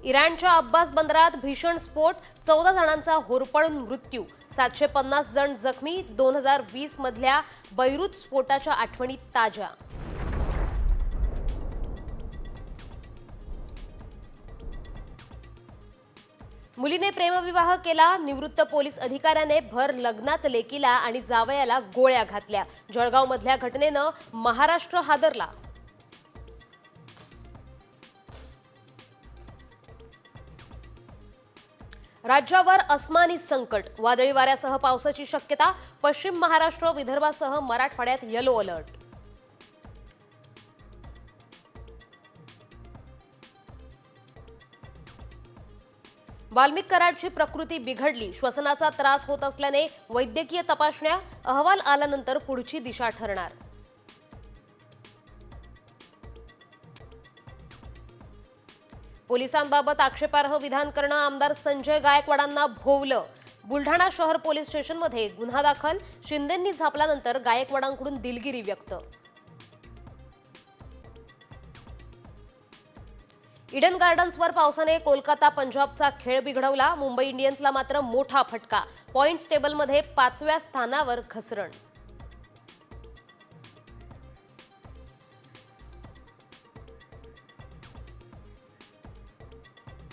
इराणच्या अब्बास बंदरात भीषण स्फोट, 14 जणांचा होरपळून मृत्यू, 750 जण जखमी. 2020 मधल्या बैरूत स्फोटाच्या आठवणी ताज्या. मुलीने प्रेमविवाह केला. निवृत्त पोलीस अधिकाऱ्याने भर लग्नात लेकीला आणि जावयाला गोळ्या घातल्या. जळगावमधल्या घटनेनं महाराष्ट्र हादरला. राज्यावर अस्मानी संकट, वादळी वाऱ्यासह पावसाची शक्यता. पश्चिम महाराष्ट्र, विदर्भासह मराठवाड्यात येलो अलर्ट. वाल्मिक कराडची प्रकृती बिघडली. श्वसनाचा त्रास होत असल्याने वैद्यकीय तपासण्या. अहवाल आल्यानंतर पुढची दिशा ठरणार. पोलिसांबाबत आक्षेपार्ह विधान करणं, आमदार संजय गायकवाडांना भोवलं. बुलढाणा शहर पोलीस स्टेशनमध्ये गुन्हा दाखल. शिंदेंनी झापल्यानंतर गायकवाडांकडून दिलगिरी व्यक्त. ईडन गार्डन्सवर पावसाने कोलकाता पंजाबचा खेळ बिघडवला. मुंबई इंडियन्सला मात्र मोठा फटका. पॉइंट्स टेबलमध्ये 5व्या स्थानावर घसरण.